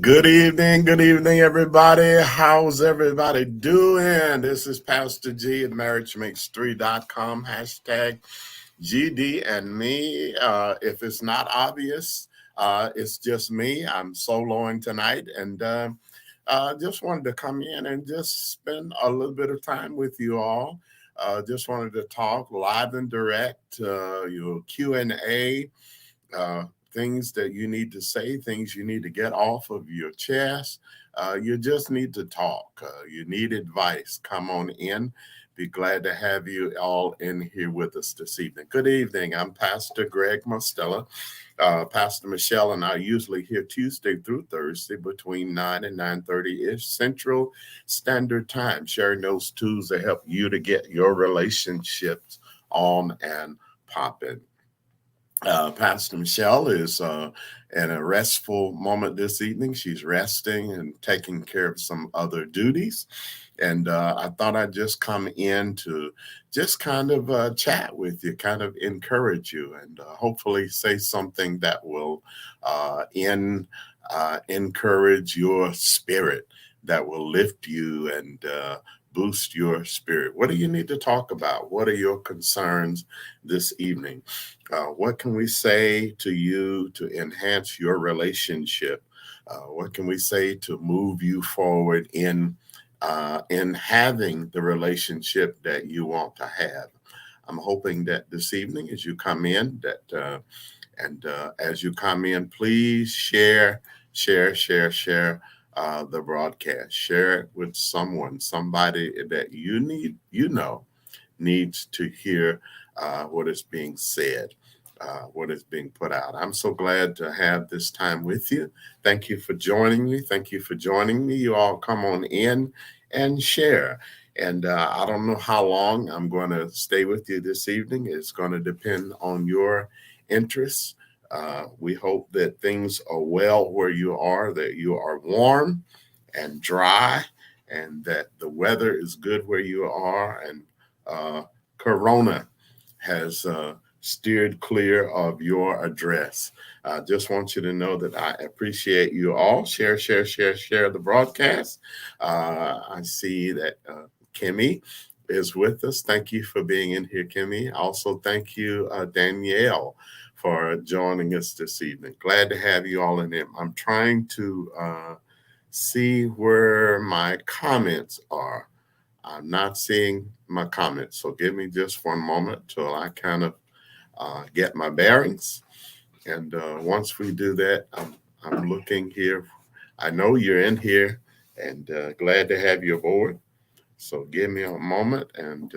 Good evening, everybody. How's everybody doing? This is Pastor G at MarriageMakes3.com, hashtag GD and me. If it's not obvious, it's just me. I'm soloing tonight, and just wanted to come in and just spend a little bit of time with you all. Just wanted to talk live and direct, your Q&A, things that you need to say, things you need to get off of your chest. You just need to talk. You need advice. Come on in. Be glad to have you all in here with us this evening. Good evening. I'm Pastor Greg Mostella. Pastor Michelle and I are usually here Tuesday through Thursday between 9 and 9:30-ish Central Standard Time, sharing those tools that help you to get your relationships on and popping. Pastor Michelle is in a restful moment this evening. She's resting and taking care of some other duties. And I thought I'd just come in to just kind of chat with you, kind of encourage you, and hopefully say something that will encourage your spirit, that will lift you and boost your spirit. What do you need to talk about? What are your concerns this evening? What can we say to you to enhance your relationship? What can we say to move you forward in having the relationship that you want to have? I'm hoping that this evening, as you come in, as you come in, please share the broadcast. Share it with somebody that needs to hear what is being said, what is being put out. I'm so glad to have this time with you. Thank you for joining me. Thank you for joining me. You all come on in and share. And I don't know how long I'm going to stay with you this evening. It's going to depend on your interests. We hope that things are well where you are, that you are warm and dry, and that the weather is good where you are, and Corona has steered clear of your address. I just want you to know that I appreciate you all. Share the broadcast. I see that Kimmy is with us. Thank you for being in here, Kimmy. Also, thank you, Danielle, for joining us this evening. Glad to have you all in there. I'm trying to see where my comments are. I'm not seeing my comments, so give me just one moment till I kind of get my bearings. And once we do that, I'm looking here. I know you're in here, and glad to have you aboard. So give me a moment, and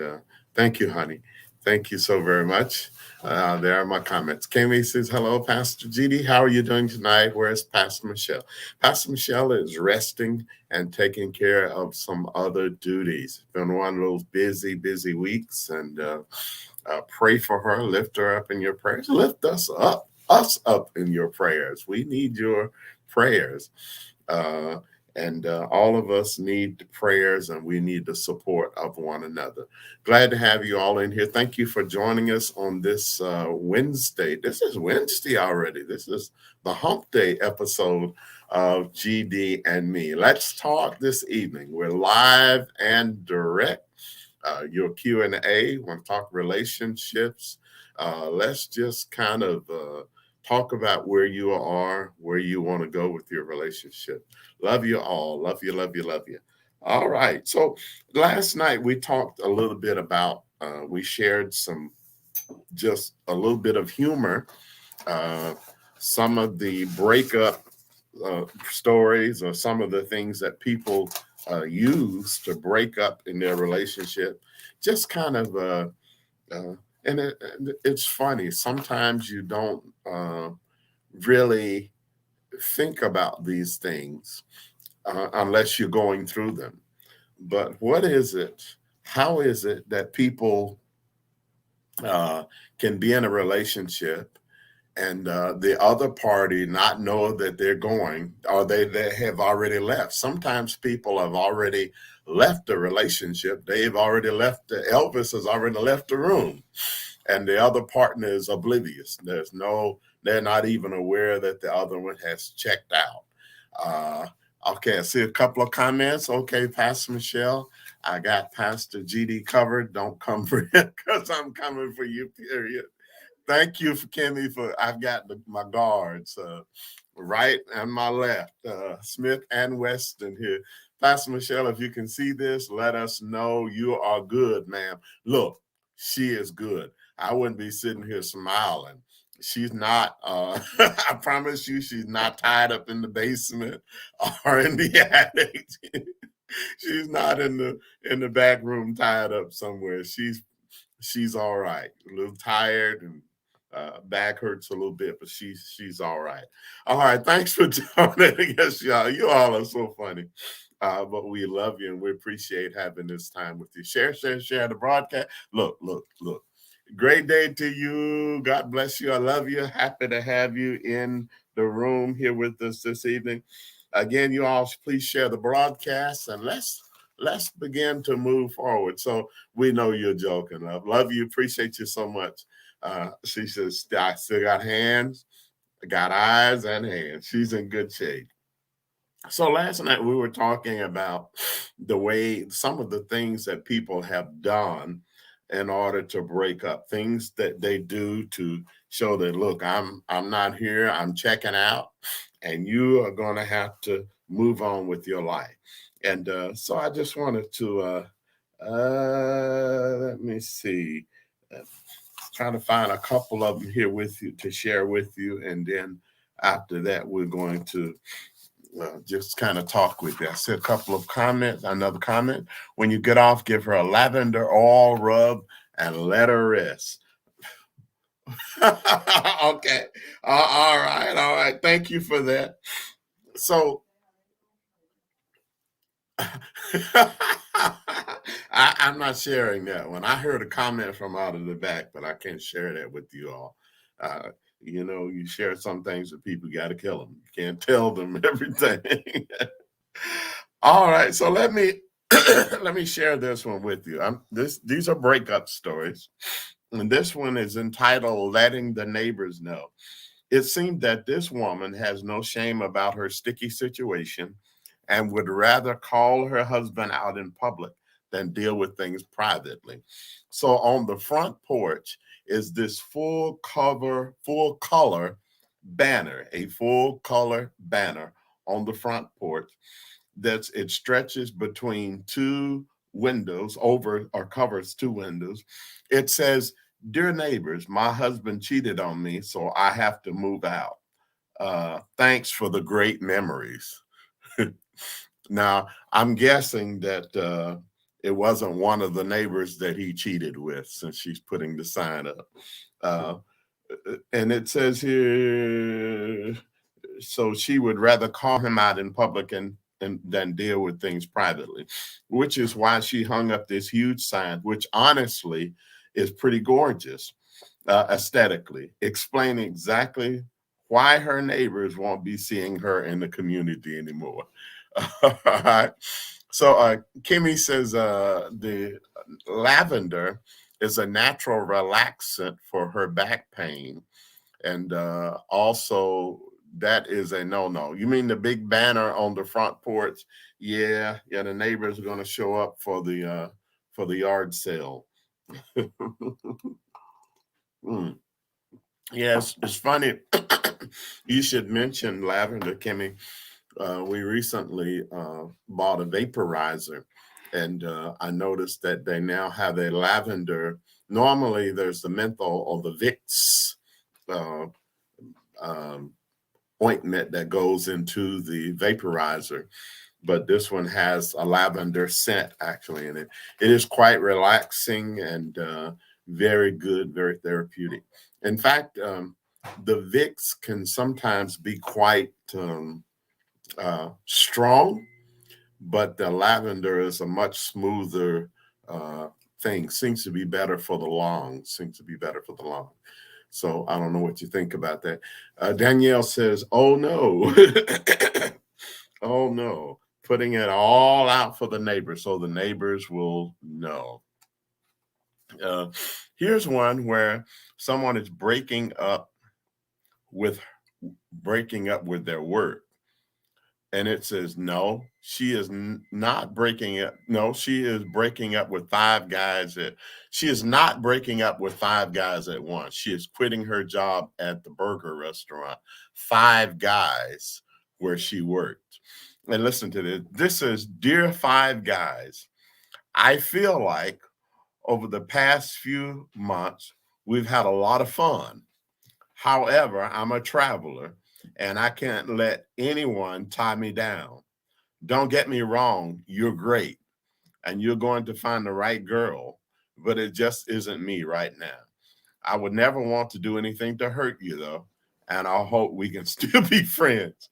thank you, honey. Thank you so very much. There are my comments. Kimmy says, hello, Pastor GD. How are you doing tonight? Where's Pastor Michelle? Pastor Michelle is resting and taking care of some other duties. It's been one of those busy weeks, and pray for her. Lift her up in your prayers. Lift us up in your prayers. We need your prayers. And all of us need the prayers, and we need the support of one another. Glad to have you all in here. Thank you for joining us on this Wednesday. This is Wednesday already. This is the Hump Day episode of GD and Me. Let's talk this evening. We're live and direct. Your Q&A, want to talk relationships. Let's just kind of talk about where you are, where you want to go with your relationship. Love you all. Love you. All right. So last night we talked a little bit about, we shared just a little bit of humor, some of the breakup stories, or some of the things that people use to break up in their relationship. Just kind of, and it's funny. Sometimes you don't really think about these things unless you're going through them. But what is it? How is it that people can be in a relationship and the other party not know that they're going, or they have already left? Sometimes people have already left the relationship. They've already left. Elvis has already left the room. and the other partner is oblivious. They're not even aware that the other one has checked out. Uh, okay, I see a couple of comments. Okay, Pastor Michelle, I got Pastor GD covered. Don't come for it because I'm coming for you, period. Thank you for Kimmy for I've got my guards right and my left, Smith and Weston here. Pastor Michelle, if you can see this, let us know you are good, ma'am. Look, she is good. I wouldn't be sitting here smiling. She's not, I promise you, she's not tied up in the basement or in the attic. She's not in the back room tied up somewhere. She's all right. A little tired and back hurts a little bit, but she's all right. All right, thanks for joining us, y'all. You all are so funny. But we love you and we appreciate having this time with you. Share the broadcast. Look. Great day to you. God bless you. I love you. Happy to have you in the room here with us this evening. Again, you all please share the broadcast and let's begin to move forward. So we know you're joking. I love you. Appreciate you so much. She says, I still got hands, got eyes and hands. She's in good shape. So last night we were talking about the way some of the things that people have done in order to break up, things that they do to show that, look, I'm not here, I'm checking out, and you are going to have to move on with your life. And so I just wanted to let me see. Trying to find a couple of them here with you to share with you, and then after that, we're going to just kind of talk with you. I said a couple of comments. Another comment: when you get off, give her a lavender oil rub and let her rest. Okay, all right. Thank you for that. So. I'm not sharing that one. I heard a comment from out of the back, but I can't share that with you all. You share some things with people, you got to kill them. You can't tell them everything. All right, so let me let me share this one with you. These are breakup stories, and this one is entitled "Letting the Neighbors Know." It seemed that this woman has no shame about her sticky situation and would rather call her husband out in public than deal with things privately. So on the front porch is this full color banner, a full color banner on the front porch it stretches between two windows over or covers two windows. It says, "Dear neighbors, my husband cheated on me, so I have to move out. Thanks for the great memories." Now, I'm guessing that it wasn't one of the neighbors that he cheated with, since she's putting the sign up. Uh, and it says here, so she would rather call him out in public and than deal with things privately, which is why she hung up this huge sign, which honestly is pretty gorgeous aesthetically, explaining exactly why her neighbors won't be seeing her in the community anymore. All right. So Kimmy says the lavender is a natural relaxant for her back pain. And also, that is a no-no. You mean the big banner on the front porch? Yeah, the neighbors are going to show up for the yard sale. Mm. Yes, it's funny. You should mention lavender, Kimmy. We recently bought a vaporizer, and I noticed that they now have a lavender. Normally, there's the menthol or the Vicks uh, um, ointment that goes into the vaporizer, but this one has a lavender scent actually in it. It is quite relaxing and very good, very therapeutic. In fact, the Vicks can sometimes be quite strong, but the lavender is a much smoother uh, thing. Seems to be better for the lungs. So I don't know what you think about that. Danielle says, "Oh no, oh no," putting it all out for the neighbors so the neighbors will know. Uh, Here's one where someone is with breaking up with their work, and it says no, she is not breaking up. No, she is breaking up with five guys. She is not breaking up with five guys at once. She is quitting her job at the burger restaurant, Five Guys, where she worked. And listen to this. This is, dear Five Guys, I feel like over the past few months, we've had a lot of fun. However, I'm a traveler and I can't let anyone tie me down. Don't get me wrong, you're great and you're going to find the right girl, but it just isn't me right now. I would never want to do anything to hurt you though, and I hope we can still be friends.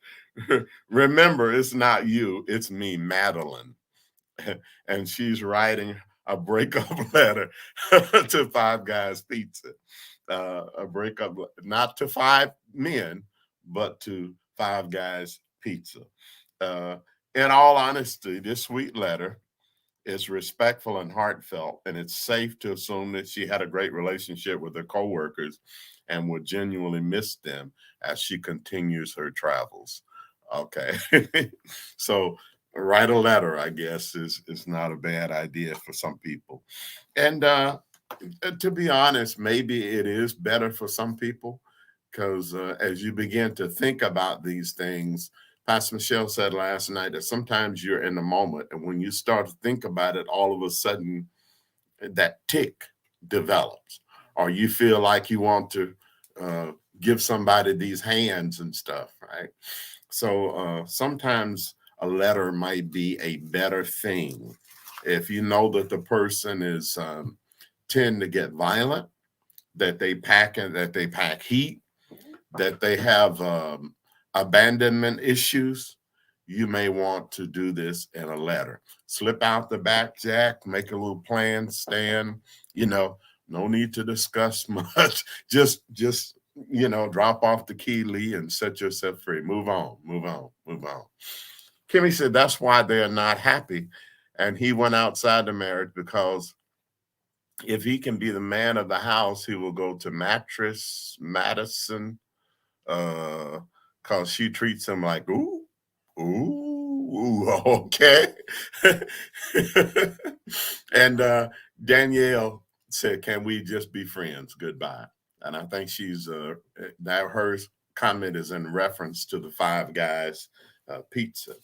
Remember, it's not you, it's me, Madeline. And she's writing a breakup letter to Five Guys Pizza. A breakup, not to five men, but to Five Guys Pizza. Uh, in all honesty, this sweet letter is respectful and heartfelt, and it's safe to assume that she had a great relationship with her coworkers and will genuinely miss them as she continues her travels. Okay. So write a letter, I guess, is not a bad idea for some people. And to be honest, maybe it is better for some people because as you begin to think about these things, Pastor Michelle said last night that sometimes you're in the moment, and when you start to think about it, all of a sudden that tick develops, or you feel like you want to uh, give somebody these hands and stuff, right? So sometimes a letter might be a better thing if you know that the person is tend to get violent, that they pack heat, that they have abandonment issues. You may want to do this in a letter. Slip out the back, Jack, make a little plan, stand, you know, no need to discuss much. Just, drop off the key, Lee, and set yourself free. Move on, move on, move on. Kimmy said that's why they are not happy. And he went outside the marriage because if he can be the man of the house, he will go to Mattress Madison, because she treats him like, ooh, ooh, okay. And Danielle said, can we just be friends? Goodbye. And I think that her comment is in reference to the Five Guys pizza.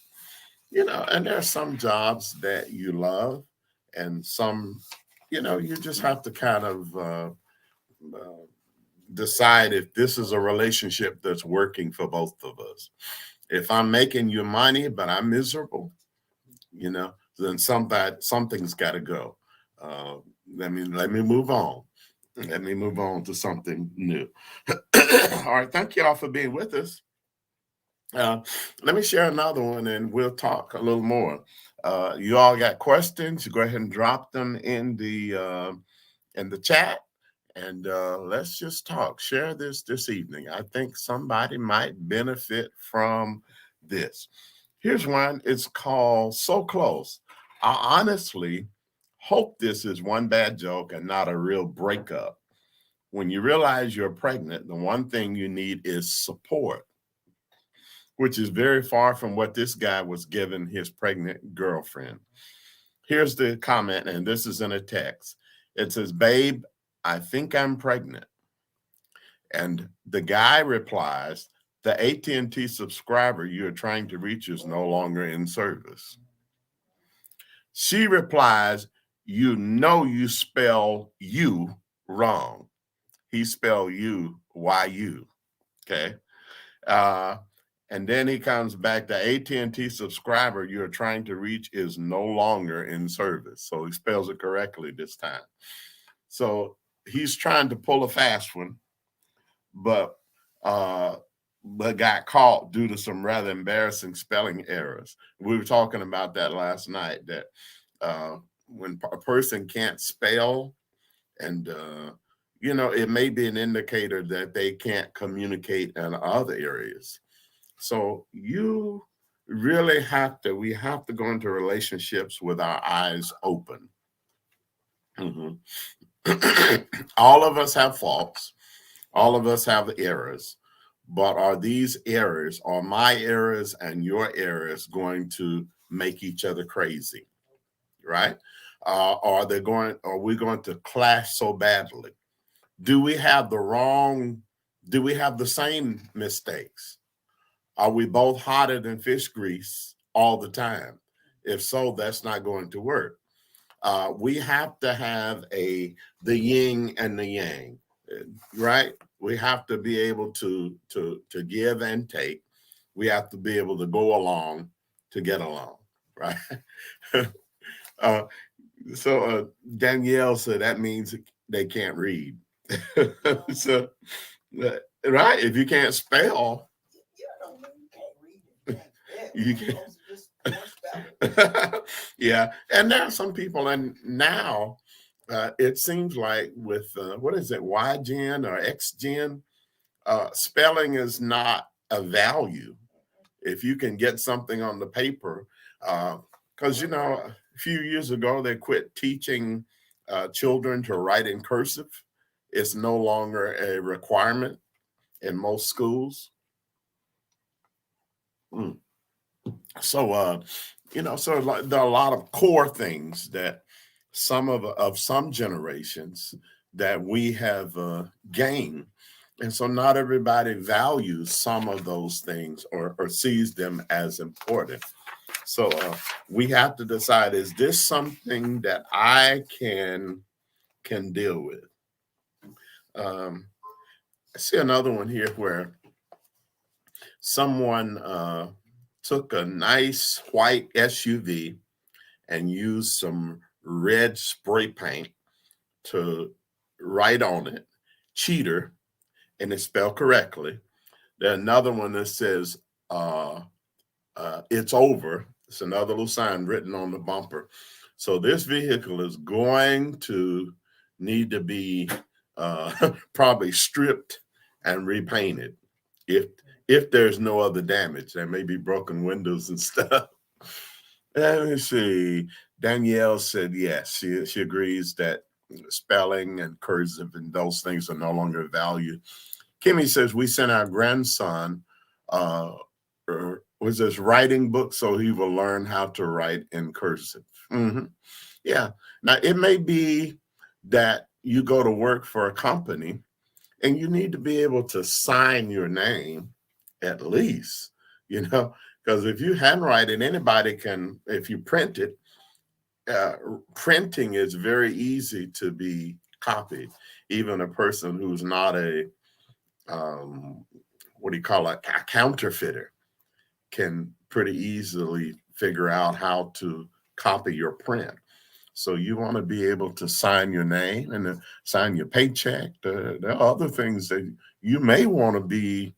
And there are some jobs that you love and some, you just have to kind of uh, decide if this is a relationship that's working for both of us. If I'm making you money, but I'm miserable, then something's got to go. Uh, let me move on. Let me move on to something new. All right, thank you all for being with us. Let me share another one, and we'll talk a little more. You all got questions? Go ahead and drop them in the chat, and let's just talk. Share this evening. I think somebody might benefit from this. Here's one. It's called So Close. I honestly hope this is one bad joke and not a real breakup. When you realize you're pregnant, the one thing you need is support, which is very far from what this guy was giving his pregnant girlfriend. Here's the comment, and this is in a text. It says, babe, I think I'm pregnant. And the guy replies, the AT&T subscriber you're trying to reach is no longer in service. She replies, you spell you wrong. He spelled you, Y-U, okay? Uh, and then he comes back, the AT&T subscriber you're trying to reach is no longer in service. So he spells it correctly this time. So he's trying to pull a fast one, but got caught due to some rather embarrassing spelling errors. We were talking about that last night, that when a person can't spell, and it may be an indicator that they can't communicate in other areas. So we have to go into relationships with our eyes open. Mm-hmm. All of us have faults. All of us have errors. But are these errors, are my errors and your errors going to make each other crazy? Right? Are we going to clash so badly? Do we have do we have the same mistakes? Are we both hotter than fish grease all the time? If so, that's not going to work. We have to have the yin and the yang, right? We have to be able to give and take. We have to be able to go along to get along, right? uh, Danielle said that means they can't read. So, right? If you can't spell, you can't. Yeah, and there are some people, and now it seems like with what is it, Y Gen or X Gen, spelling is not a value. If you can get something on the paper, because a few years ago they quit teaching children to write in cursive. It's no longer a requirement in most schools. Mm. So so there are a lot of core things that some generations that we have gained, and so not everybody values some of those things or sees them as important. So we have to decide: is this something that I can deal with? I see another one here where someone took a nice white SUV and used some red spray paint to write on it, cheater, and it's spelled correctly. There's another one that says, it's over. It's another little sign written on the bumper. So this vehicle is going to need to be probably stripped and repainted if there's no other damage. There may be broken windows and stuff. Let me see. Danielle said yes. She agrees that spelling and cursive and those things are no longer valued. Kimmy says we sent our grandson was this writing book so he will learn how to write in cursive. Mm-hmm. Yeah. Now it may be that you go to work for a company and you need to be able to sign your name at least, because if you handwrite it, anybody can. If you print it, printing is very easy to be copied. Even a person who's not a what do you call it, a counterfeiter can pretty easily figure out how to copy your print. So you want to be able to sign your name and sign your paycheck. There are other things that you may want to be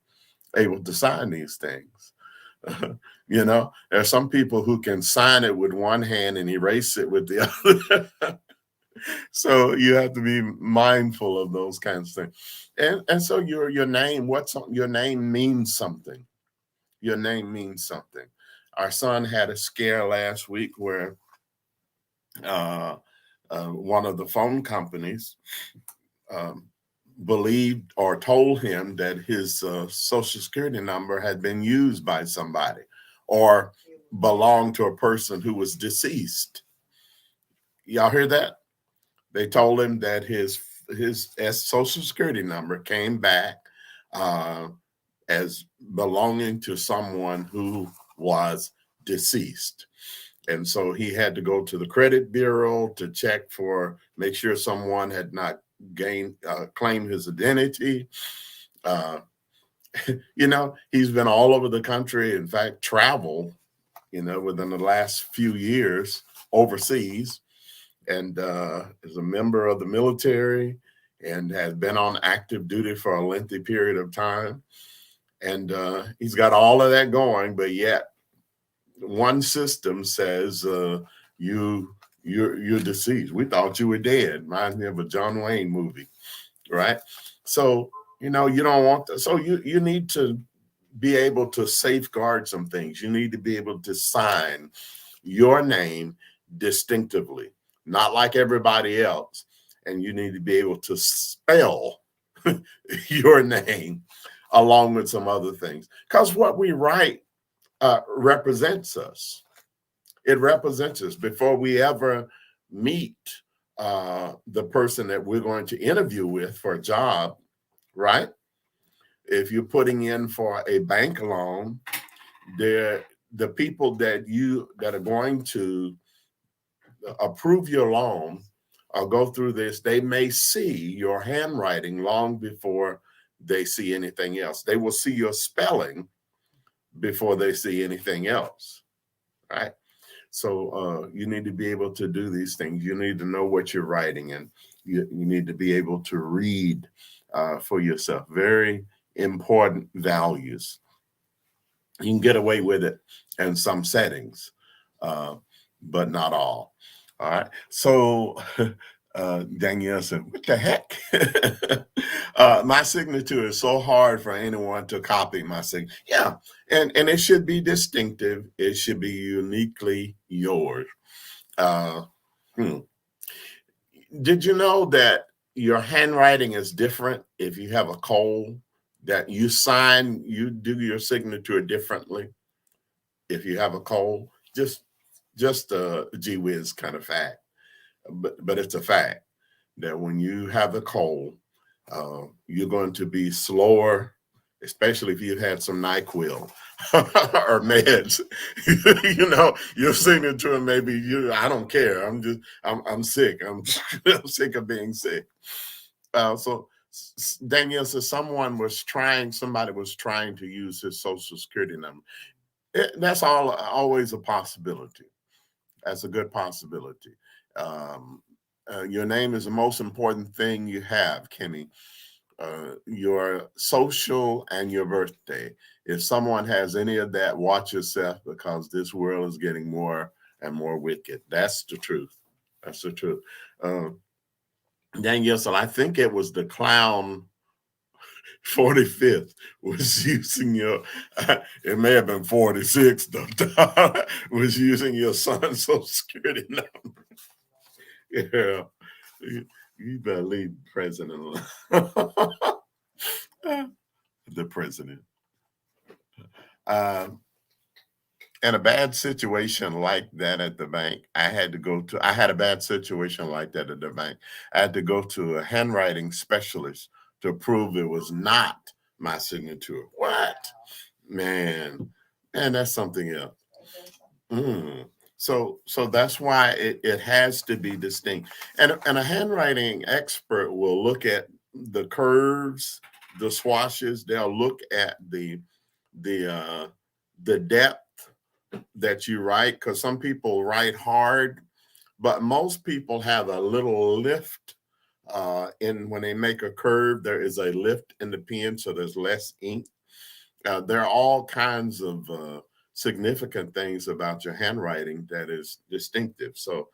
able to sign these things. There are some people who can sign it with one hand and erase it with the other. So you have to be mindful of those kinds of things. And so your name, your name means something. Your name means something. Our son had a scare last week where one of the phone companies believed or told him that his social security number had been used by somebody or belonged to a person who was deceased. Y'all hear that? They told him that his social security number came back as belonging to someone who was deceased. And so he had to go to the credit bureau to make sure someone had not claimed his identity. He's been all over the country. In fact, travel, within the last few years overseas, and is a member of the military and has been on active duty for a lengthy period of time. And he's got all of that going, but yet one system says you're deceased. We thought you were dead. Reminds me of a John Wayne movie, right? So you don't want that. So you need to be able to safeguard some things. You need to be able to sign your name distinctively, not like everybody else. and you need to be able to spell your name along with some other things. Because what we write represents us. It represents us before we ever meet the person that we're going to interview with for a job, right? If you're putting in for a bank loan, the people that are going to approve your loan or go through this, they may see your handwriting long before they see anything else. They will see your spelling before they see anything else, right? So you need to be able to do these things. You need to know what you're writing, and you need to be able to read for yourself. Very important values. You can get away with it in some settings, but not all. All right. So Danielle said, what the heck? My signature is so hard for anyone to copy my signature. Yeah. And it should be distinctive. It should be uniquely yours. Did you know that your handwriting is different if you have a cold? That you do your signature differently if you have a cold? Just a gee whiz kind of fact, but it's a fact that when you have a cold, you're going to be slower, especially if you've had some NyQuil or meds. Your signature maybe I don't care. I'm sick. I'm sick of being sick. So Danielle says somebody was trying to use his social security number. That's always a possibility. That's a good possibility. Your name is the most important thing you have, Kimmy. Your social and your birthday. If someone has any of that, watch yourself, because this world is getting more and more wicked. That's the truth. That's the truth. Danielle said, I think it was the clown 45th was using your, it may have been 46, though, was using your son's social security number. Yeah, you better leave the president alone. The president. In a bad situation like that at the bank, I had a bad situation like that at the bank. I had to go to a handwriting specialist to prove it was not my signature. What? Man, that's something else. So that's why it has to be distinct. And a handwriting expert will look at the curves, the swashes. They'll look at the depth that you write, because some people write hard, but most people have a little lift in when they make a curve. There is a lift in the pen, so there's less ink. There are all kinds of significant things about your handwriting that is distinctive. So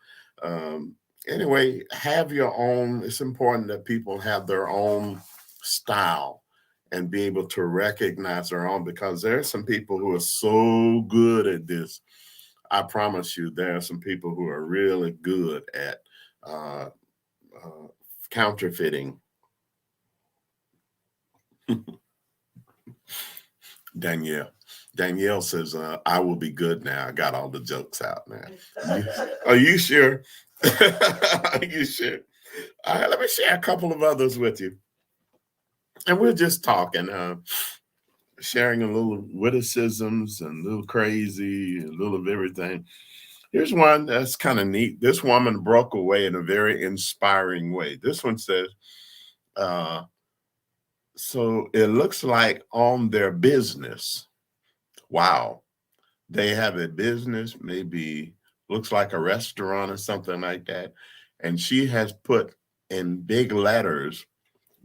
anyway, have your own. It's important that people have their own style and be able to recognize their own, because there are some people who are so good at this. I promise you, there are some people who are really good at counterfeiting. Danielle says, I will be good now. I got all the jokes out now. Are you sure? Are you sure? Let me share a couple of others with you. And we're just talking, sharing a little witticisms and a little crazy, a little of everything. Here's one that's kind of neat. This woman broke away in a very inspiring way. This one says, so it looks like on their business, wow, they have a business, maybe looks like a restaurant or something like that. And she has put in big letters,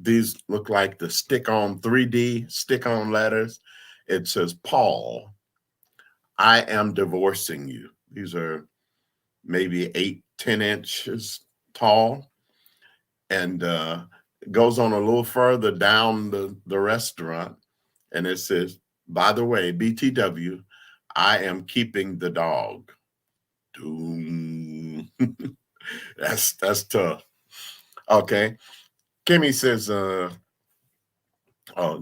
these look like the stick-on 3D stick-on letters. It says, Paul, I am divorcing you. These are maybe 8-10 inches tall. And it goes on a little further down the restaurant. And it says, by the way, BTW, I am keeping the dog. Doom. That's tough. Okay. Kimmy says, oh,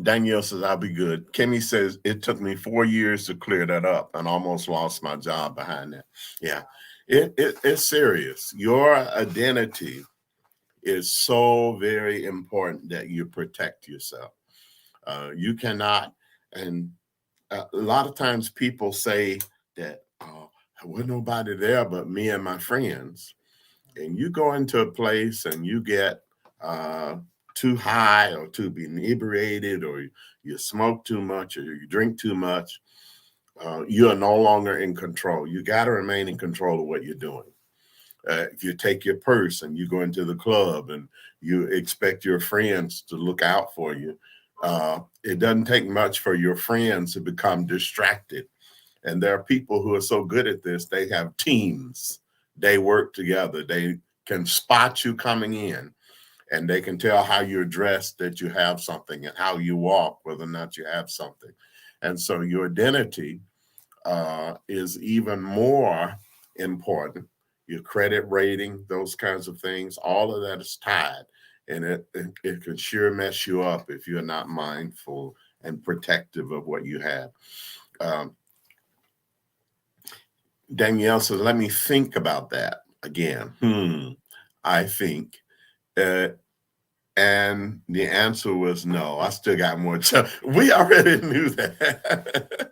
Danielle says, I'll be good. Kimmy says, it took me 4 years to clear that up and almost lost my job behind that. Yeah, it's serious. Your identity is so very important that you protect yourself. You cannot, and a lot of times people say that, oh, there was nobody there but me and my friends. And you go into a place and you get too high or too inebriated, or you smoke too much or you drink too much, you are no longer in control. You got to remain in control of what you're doing. If you take your purse and you go into the club and you expect your friends to look out for you, it doesn't take much for your friends to become distracted. And there are people who are so good at this, they have teams. They work together. They can spot you coming in, and they can tell how you're dressed that you have something, and how you walk, whether or not you have something. And so your identity is even more important. Your credit rating, those kinds of things, all of that is tied. And it can sure mess you up if you're not mindful and protective of what you have. Um, Danielle says, let me think about that again. I think. Uh, and the answer was no. I still got more. We already knew that.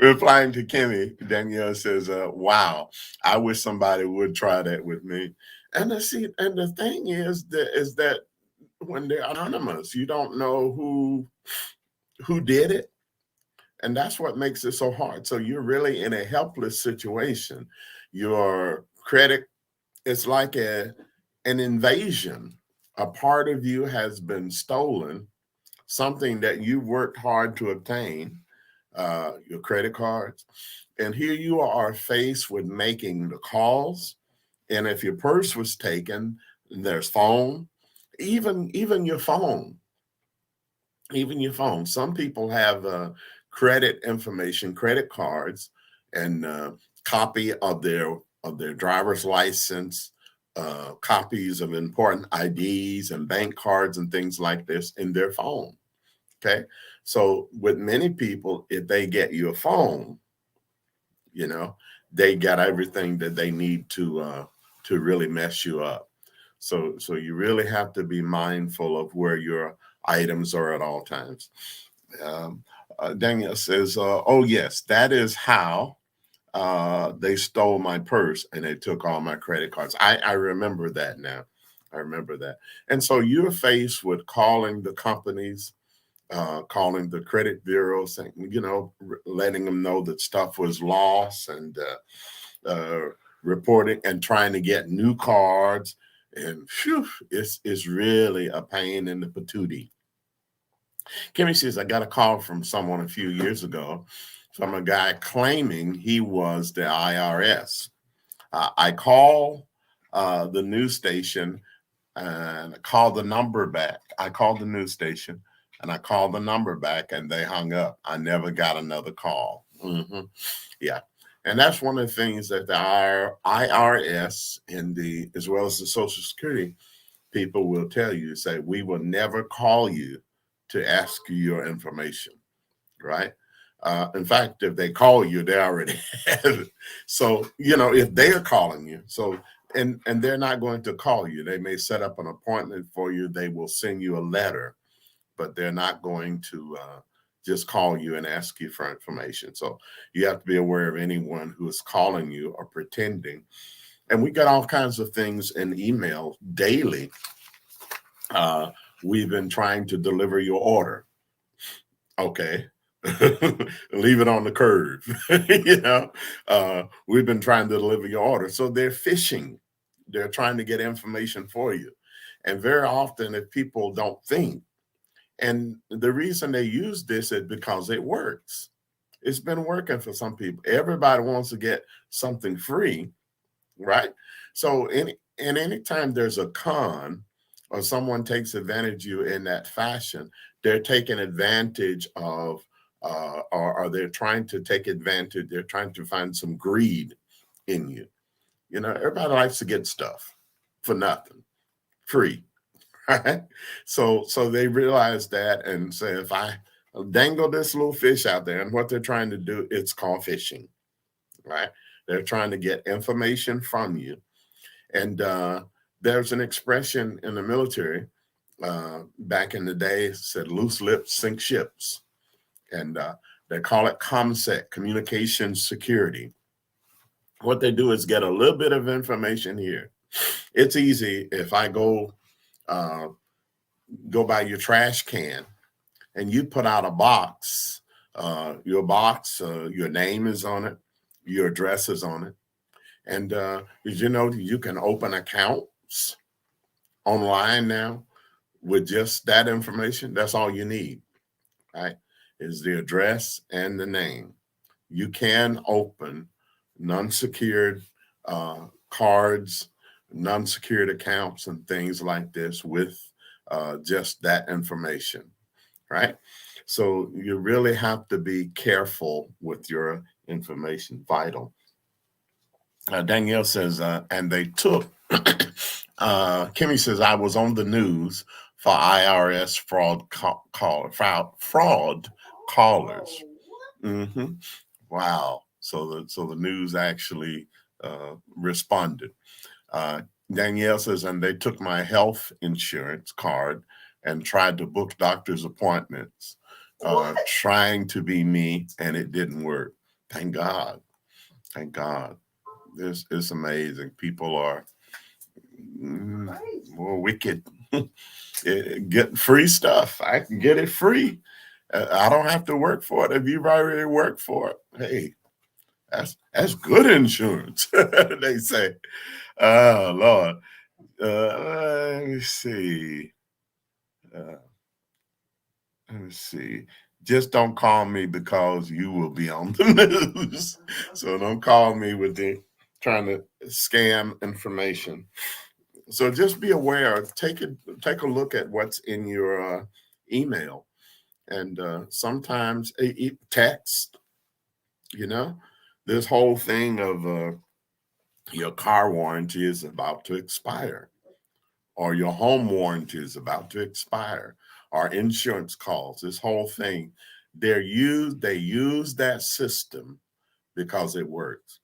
Replying to Kimmy, Danielle says, wow, I wish somebody would try that with me. And the thing is that when they're anonymous, you don't know who did it. And that's what makes it so hard. So you're really in a helpless situation. Your credit is like an invasion. A part of you has been stolen, something that you worked hard to obtain, your credit cards. And here you are faced with making the calls. And if your purse was taken, there's phone, even your phone, even your phone. Some people have credit information, credit cards, and copy of their driver's license, copies of important IDs and bank cards and things like this in their phone. Okay. So with many people, if they get your phone, they got everything that they need to really mess you up. So you really have to be mindful of where your items are at all times. Daniel says, oh yes, that is how they stole my purse and they took all my credit cards. I remember that now. I remember that. And so you're faced with calling the companies, calling the credit bureau, saying, letting them know that stuff was lost, and reporting and trying to get new cards. And it's really a pain in the patootie. Kimmy says, I got a call from someone a few years ago from a guy claiming he was the IRS. I called the news station and called the number back. I called the news station and I called the number back and they hung up. I never got another call. Yeah. And that's one of the things that the IRS and as well as the Social Security people will tell you, say, we will never call you to ask you your information, right? In fact, if they call you, they already have it. So, if they're calling you, and they're not going to call you, they may set up an appointment for you. They will send you a letter, but they're not going to just call you and ask you for information. So you have to be aware of anyone who is calling you or pretending. And we got all kinds of things in email daily. We've been trying to deliver your order. Okay. Leave it on the curb. We've been trying to deliver your order. So they're phishing. They're trying to get information for you. And very often, if people don't think, and the reason they use this is because it works. It's been working for some people. Everybody wants to get something free, right? So anytime there's a con or someone takes advantage of you in that fashion, they're taking advantage of, or they're trying to take advantage. They're trying to find some greed in you. Everybody likes to get stuff for nothing, free. Right? So they realize that and say, if I dangle this little fish out there, and what they're trying to do, it's called fishing, right? They're trying to get information from you. And there's an expression in the military back in the day, said loose lips sink ships. And they call it ComSec, communication security. What they do is get a little bit of information here. It's easy if I go by your trash can and you put out a box, your name is on it, your address is on it. And did you know you can open accounts online now with just that information? That's all you need, right? Is the address and the name. You can open non-secured cards, non-secured accounts, and things like this with just that information, right? So you really have to be careful with your information, vital. Danielle says, and they took, Kimmy says, I was on the news for IRS fraud callers. Mm-hmm. Wow. So the news actually responded. Danielle says, and they took my health insurance card and tried to book doctor's appointments, trying to be me, and it didn't work. Thank God. Thank God. It's amazing. People are more wicked. Get free stuff. I can get it free. I don't have to work for it. If you've already worked for it, hey, that's good insurance. They say. Oh Lord. Let me see. Let me see. Just don't call me because you will be on the news. So don't call me with the trying to scam information. So just be aware. Take a look at what's in your email, and sometimes text. You know, this whole thing of your car warranty is about to expire, or your home warranty is about to expire, or insurance calls. This whole thing, they use that system because it works.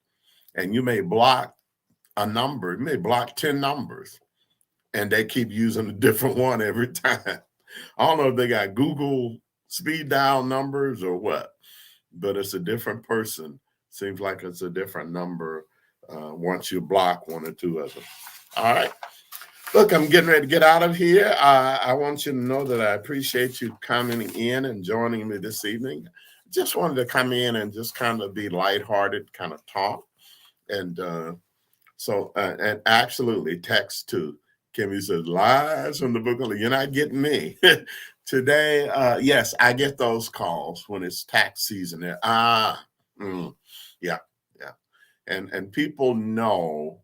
And you may block a number, you may block 10 numbers, and they keep using a different one every time. I don't know if they got Google speed dial numbers or what, but it's a different person. Seems like it's a different number once you block one or two of them. All right. Look, I'm getting ready to get out of here. I want you to know that I appreciate you coming in and joining me this evening. Just wanted to come in and just kind of be lighthearted, kind of talk. And and absolutely text too. Kimmy says, lies from the book of, you're not getting me. Today, yes, I get those calls when it's tax season. Yeah. And people know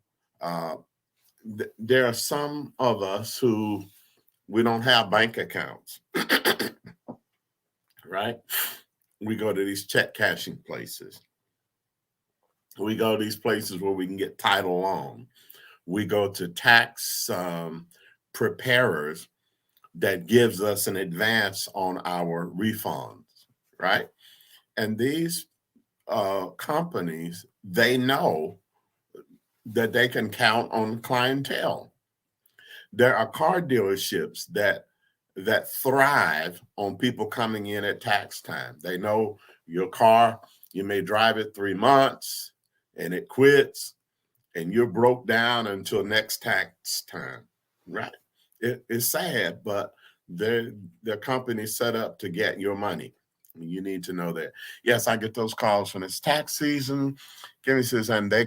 there are some of us who we don't have bank accounts, right? We go to these check cashing places. We go to these places where we can get title loan. We go to tax preparers that gives us an advance on our refunds, right? And these companies, they know that they can count on clientele. There are car dealerships that thrive on people coming in at tax time. They know your car, you may drive it 3 months and it quits, and you're broke down until next tax time, right? It's sad, but their company's set up to get your money. You need to know that. Yes, I get those calls when it's tax season. Kimmy says, and they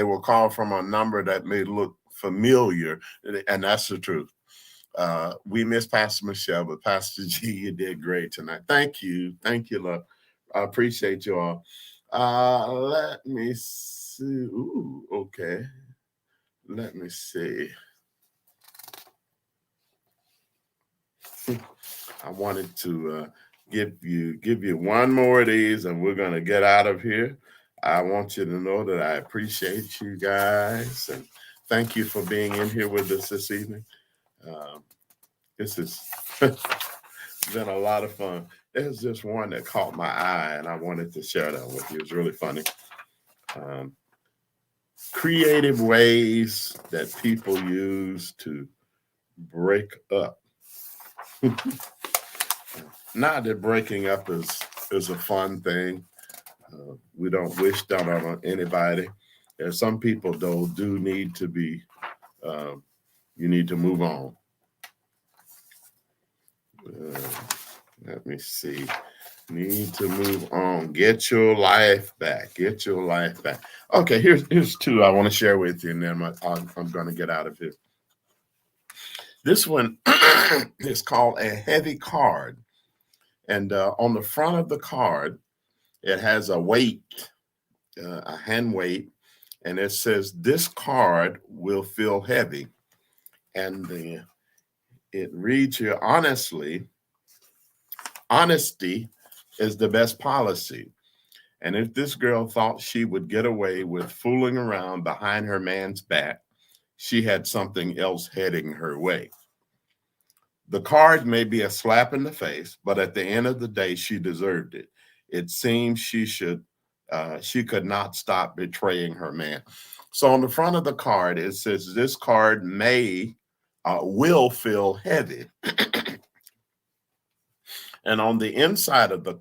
will call from a number that may look familiar, and that's the truth. We miss Pastor Michelle, but Pastor G, you did great tonight. Thank you, love. I appreciate you all. Let me see. Ooh, okay. Let me see. I wanted to give you one more of these, and we're gonna get out of here. I want you to know that I appreciate you guys, and thank you for being in here with us this evening. This has been a lot of fun. There's this one that caught my eye, and I wanted to share that with you. It's really funny. Um, Creative ways that people use to break up. Not that breaking up is a fun thing. We don't wish that on anybody. There's some people though do need to be. Uh, you need to move on. Uh, Let me see. Need to move on. Get your life back. Get your life back. Okay, here's two I want to share with you, and then I'm going to get out of here. This one is called a heavy card, and on the front of the card, it has a weight, a hand weight, and it says this card will feel heavy, and it reads here honestly. Honesty is the best policy. And if this girl thought she would get away with fooling around behind her man's back, she had something else heading her way. The card may be a slap in the face, but at the end of the day, she deserved it. It seems she could not stop betraying her man. So on the front of the card, it says this card will feel heavy. And on the inside of the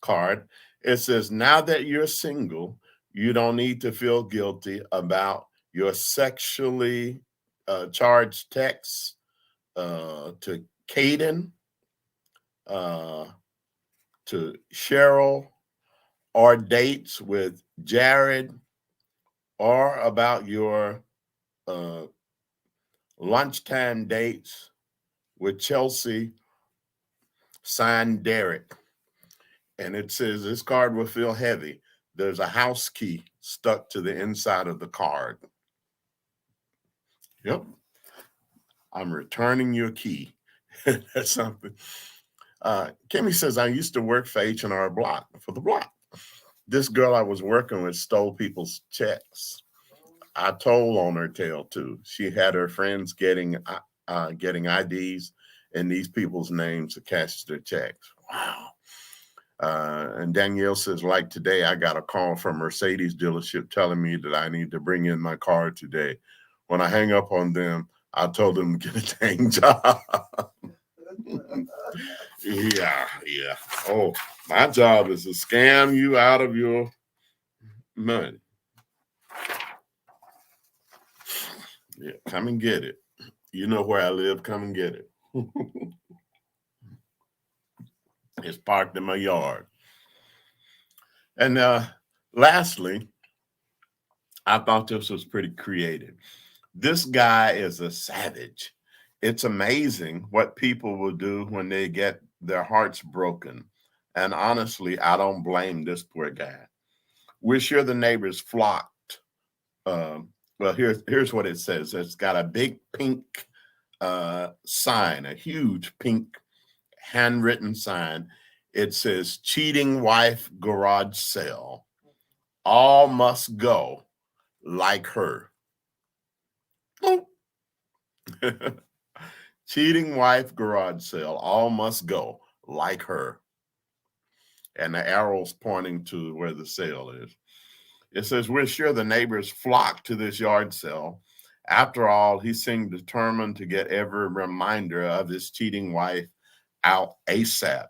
card, it says, now that you're single, you don't need to feel guilty about your sexually charged texts to Caden, to Cheryl, or dates with Jared, or about your lunchtime dates with Chelsea, signed Derek. And it says this card will feel heavy. There's a house key stuck to the inside of the card. Yep. I'm returning your key. That's something. Kimmy says, I used to work for H&R Block, for the block. This girl I was working with stole people's checks. I told on her tale too. She had her friends getting IDs and these people's names to cash their checks. Wow. And Danielle says, like today, I got a call from Mercedes dealership telling me that I need to bring in my car today. When I hang up on them, I told them to get a dang job. Yeah. Oh, my job is to scam you out of your money. Yeah, come and get it. You know where I live, come and get it. It's parked in my yard. And lastly, I thought this was pretty creative. This guy is a savage. It's amazing what people will do when they get their hearts broken. And honestly, I don't blame this poor guy. We're sure the neighbors flocked. Well, here's what it says. It's got a big pink sign, a huge pink handwritten sign. It says, cheating wife garage sale. All must go like her. Cheating wife garage sale. All must go like her. And the arrow's pointing to where the sale is. It says, we're sure the neighbors flocked to this yard sale. After all, he seemed determined to get every reminder of his cheating wife out ASAP.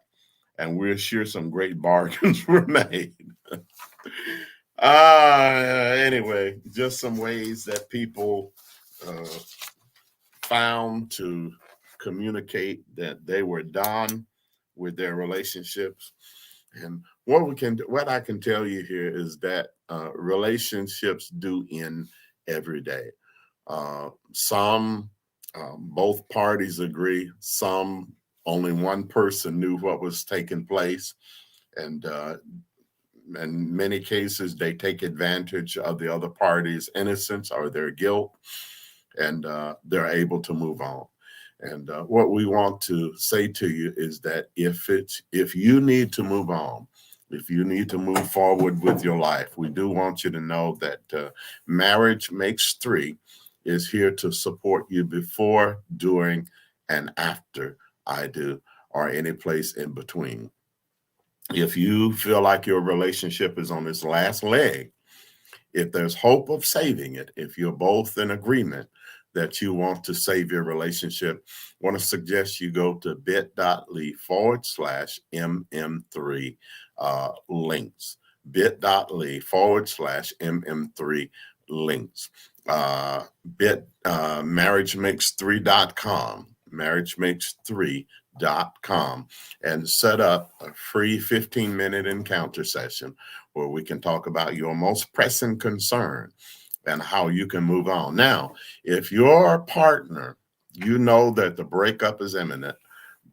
And we're sure some great bargains were made. Anyway, just some ways that people found to communicate that they were done with their relationships. And what I can tell you here is that relationships do end every day. Some, both parties agree. Some, only one person knew what was taking place. And in many cases, they take advantage of the other party's innocence or their guilt, and they're able to move on. And what we want to say to you is that if you need to move on, if you need to move forward with your life, we do want you to know that marriage makes three. is here to support you before, during, and after I do, or any place in between. If you feel like your relationship is on its last leg, if there's hope of saving it, if you're both in agreement that you want to save your relationship, I want to suggest you go to bit.ly/MM3 links. Bit.ly/MM3 links. Bit marriagemix3.com, marriagemix3.com, and set up a free 15-minute encounter session where we can talk about your most pressing concern and how you can move on. Now, if your partner, you know that the breakup is imminent,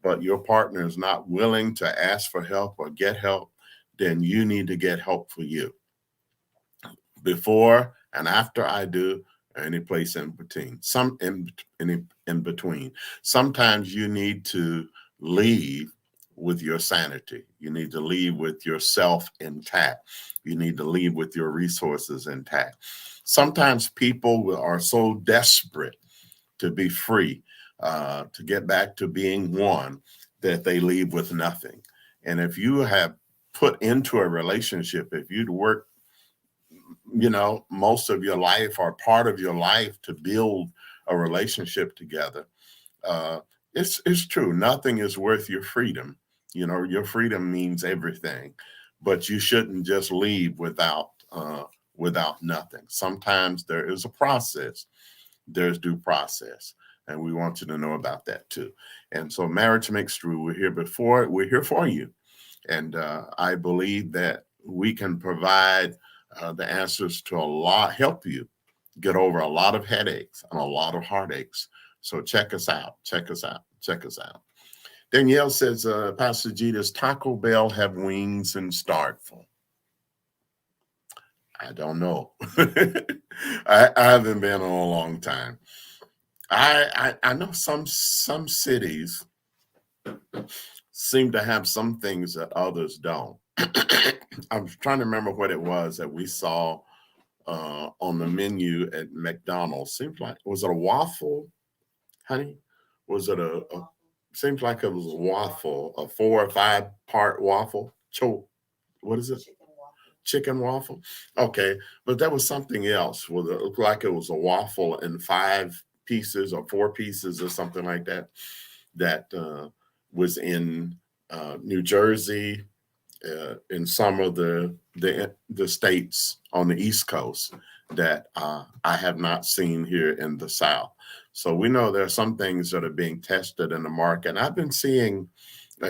but your partner is not willing to ask for help or get help, then you need to get help for you before and after I do, or any place in between. In between. Sometimes you need to leave with your sanity. You need to leave with yourself intact. You need to leave with your resources intact. Sometimes people are so desperate to be free, to get back to being one, that they leave with nothing. And if you have put into a relationship, if you'd worked, most of your life or part of your life to build a relationship together, uh, it's true. Nothing is worth your freedom. Your freedom means everything, but you shouldn't just leave without nothing. Sometimes there is a process. There's due process, and we want you to know about that too. And so, Marriage Makes True, we're here for you, and I believe that we can provide the answers to help you get over a lot of headaches and a lot of heartaches. So check us out. Check us out. Check us out. Danielle says, Pastor G, does Taco Bell have wings in Starkville? I don't know. I haven't been in a long time. I know some cities seem to have some things that others don't. I'm trying to remember what it was that we saw on the menu at McDonald's. Was it a waffle, honey? Was it seems like it was a waffle, a 4 or 5 part waffle. What is it? Chicken waffle. Okay, but that was something else. It looked like it was a waffle in 5 pieces or 4 pieces or something like that. That was in New Jersey, in some of the states on the East Coast that I have not seen here in the South. So we know there are some things that are being tested in the market. And I've been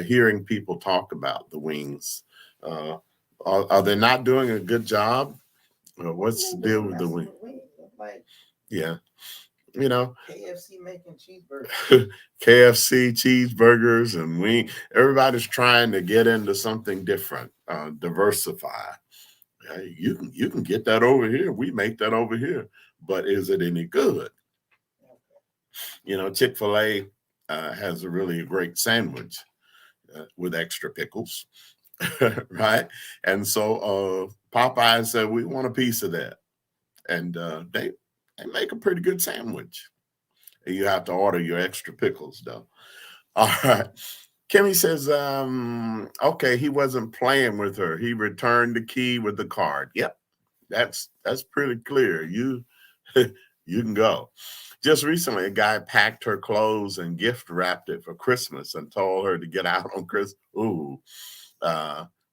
hearing people talk about the wings. Are they not doing a good job? What's the deal with the wing? Yeah. KFC making cheeseburgers. KFC cheeseburgers and wing. Everybody's trying to get into something different, diversify. You can get that over here. We make that over here, but is it any good? Chick-fil-A has a really great sandwich with extra pickles, right? And so Popeye said, we want a piece of that, and they make a pretty good sandwich. You have to order your extra pickles, though. All right. Kimmy says, okay, he wasn't playing with her. He returned the key with the card. Yep, that's pretty clear. You can go. Just recently, a guy packed her clothes and gift wrapped it for Christmas and told her to get out on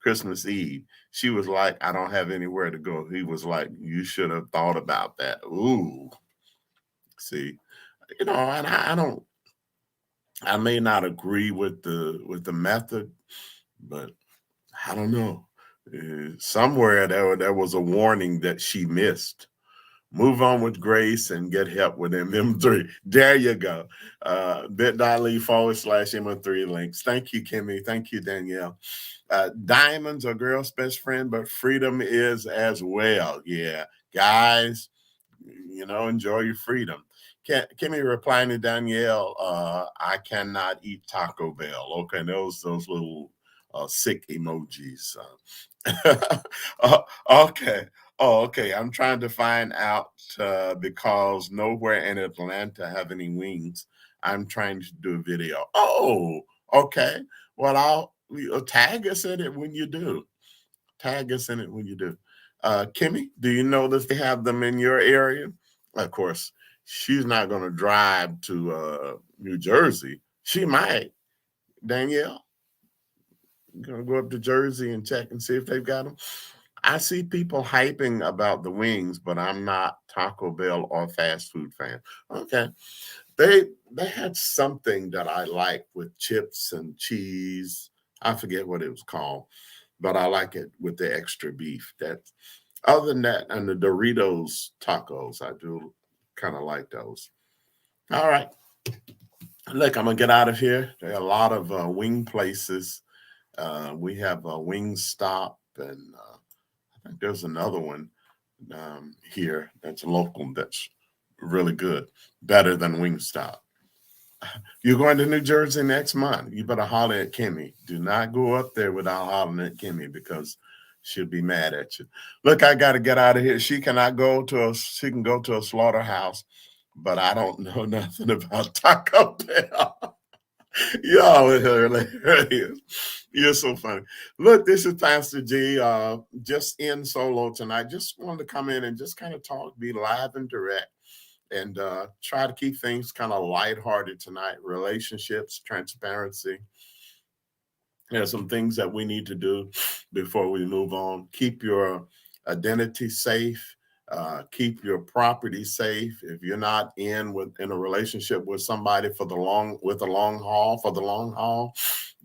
Christmas Eve. She was like, I don't have anywhere to go. He was like, you should have thought about that. Ooh. See, and I may not agree with the method, but I don't know. Somewhere there was a warning that she missed. Move on with grace and get help with MM3. There you go. bit.ly/MM3 links. Thank you, Kimmy. Thank you, Danielle. Diamonds are girl's best friend, but freedom is as well. Yeah, guys, enjoy your freedom. Kimmy replying to Danielle, I cannot eat Taco Bell. Okay, those little sick emojis. Okay. Oh, okay. I'm trying to find out because nowhere in Atlanta have any wings. I'm trying to do a video. Oh, okay. Well, you'll tag us in it when you do. Tag us in it when you do. Kimmy, do you know that they have them in your area? Of course, she's not going to drive to New Jersey. She might. Danielle, gonna go up to Jersey and check and see if they've got them. I see people hyping about the wings, but I'm not Taco Bell or fast food fan. Okay, they had something that I like with chips and cheese. I forget what it was called, but I like it with the extra beef. That other than that, and the Doritos tacos, I do kind of like those. All right, look, I'm gonna get out of here. There are a lot of wing places. We have a Wing Stop, and I think there's another one here that's local that's really good, better than Wingstop. You're going to New Jersey next month. You better holler at Kimmy. Do not go up there without hollering at Kimmy because she'll be mad at you. Look, I got to get out of here. She cannot go to a. She can go to a slaughterhouse, but I don't know nothing about Taco Bell. Y'all are hilarious. You're so funny. Look, this is Pastor G. Just in solo tonight. Just wanted to come in and just kind of talk, be live and direct, and try to keep things kind of lighthearted tonight. Relationships, transparency. There's some things that we need to do before we move on. Keep your identity safe. Keep your property safe. If you're not in a relationship with somebody for the long haul,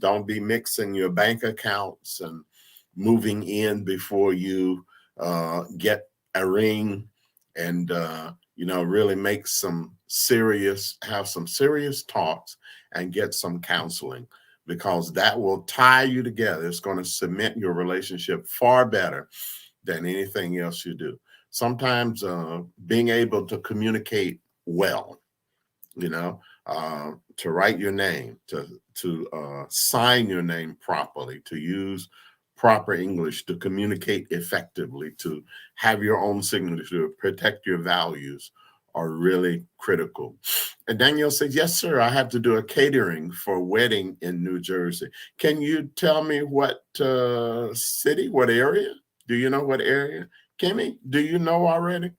don't be mixing your bank accounts and moving in before you get a ring, and really have some serious talks and get some counseling, because that will tie you together. It's going to cement your relationship far better than anything else you do. Sometimes being able to communicate well, to write your name, to sign your name properly, to use proper English, to communicate effectively, to have your own signature, to protect your values are really critical. And Danielle says, yes, sir, I have to do a catering for a wedding in New Jersey. Can you tell me what city, what area? Do you know what area? Kimmy, do you know already?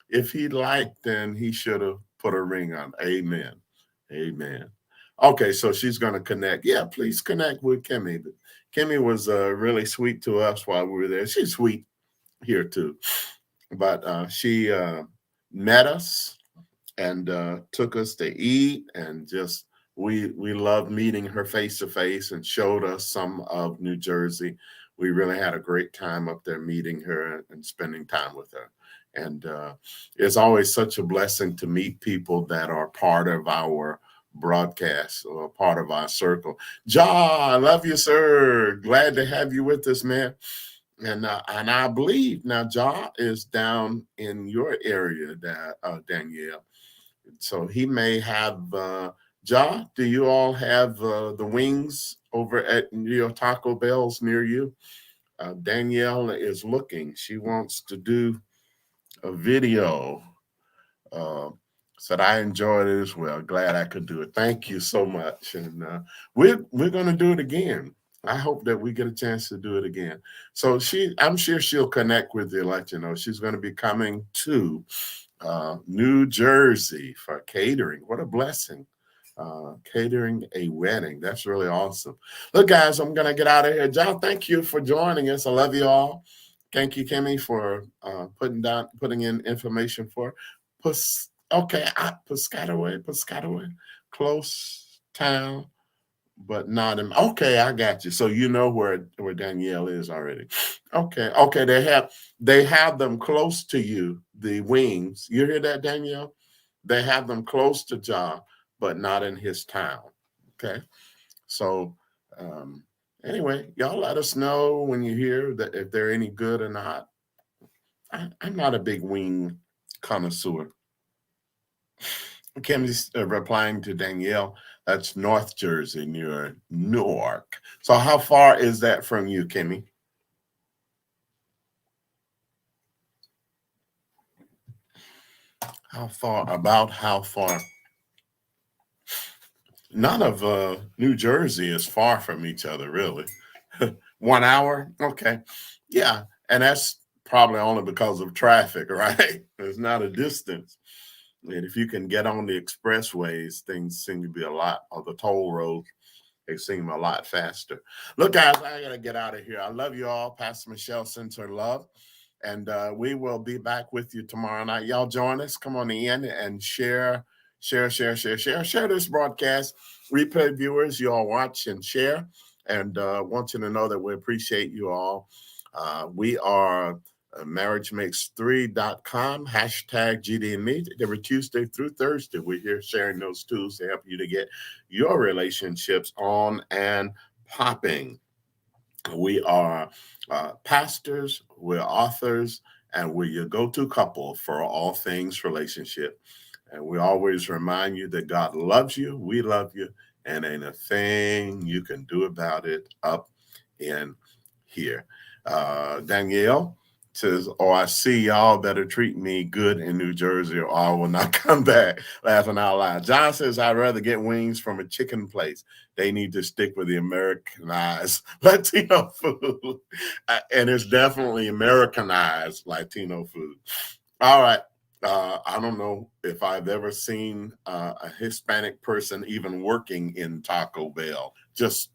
If he liked, then he should have put a ring on. Amen. Amen. Okay, so she's going to connect. Yeah, please connect with Kimmy. Kimmy was really sweet to us while we were there. She's sweet here too. But she met us and took us to eat, and just we loved meeting her face to face, and showed us some of New Jersey. We really had a great time up there meeting her and spending time with her. And it's always such a blessing to meet people that are part of our broadcast or part of our circle. Ja, I love you, sir. Glad to have you with us, man. And I believe now Ja is down in your area, Danielle. So he may have. Ja, do you all have the wings over at your Taco Bells near you? Danielle is looking. She wants to do a video. Uh, Said I enjoyed it as well. Glad I could do it. Thank you so much. And we're going to do it again. I hope that we get a chance to do it again. So I'm sure she'll connect with you, let you know. She's going to be coming to New Jersey for catering. What a blessing. Catering a wedding. That's really awesome. Look, guys, I'm going to get out of here. John, thank you for joining us. I love you all. Thank you, Kimmy, for putting in information for Piscataway, close town, but not in. Okay, I got you. So you know where Danielle is already. Okay. They have them close to you. The wings. You hear that, Danielle? They have them close to John, but not in his town. Okay, so. Anyway, y'all let us know when you hear that if they're any good or not. I'm not a big wing connoisseur. Kim's replying to Danielle. That's North Jersey near Newark. So how far is that from you, Kimmy? how far. None of New Jersey is far from each other, really. 1 hour? Okay. Yeah. And that's probably only because of traffic, right? It's not a distance. And if you can get on the expressways, things seem to be a lot, or the toll roads, they seem a lot faster. Look, guys, I got to get out of here. I love you all. Pastor Michelle sends her love. And we will be back with you tomorrow night. Y'all join us. Come on in and share this broadcast. Replay viewers, you all watch and share. And want you to know that we appreciate you all. We are marriagemakes3.com, hashtag GD and me. Every Tuesday through Thursday, we're here sharing those tools to help you to get your relationships on and popping. We are pastors, we're authors, and we're your go-to couple for all things relationship. And we always remind you that God loves you, we love you, and ain't a thing you can do about it up in here. Danielle says, "Oh, I see y'all better treat me good in New Jersey or I will not come back," laughing out loud. John says, "I'd rather get wings from a chicken place. They need to stick with the Americanized Latino food." And it's definitely Americanized Latino food. All right. I don't know if I've ever seen a Hispanic person even working in Taco Bell. Just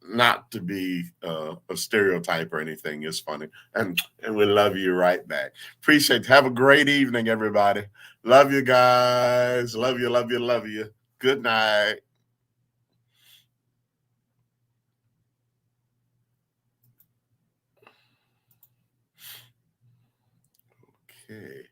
not to be a stereotype or anything. It's funny. And we love you right back. Appreciate it. Have a great evening, everybody. Love you guys. Love you, love you, love you. Good night. Okay.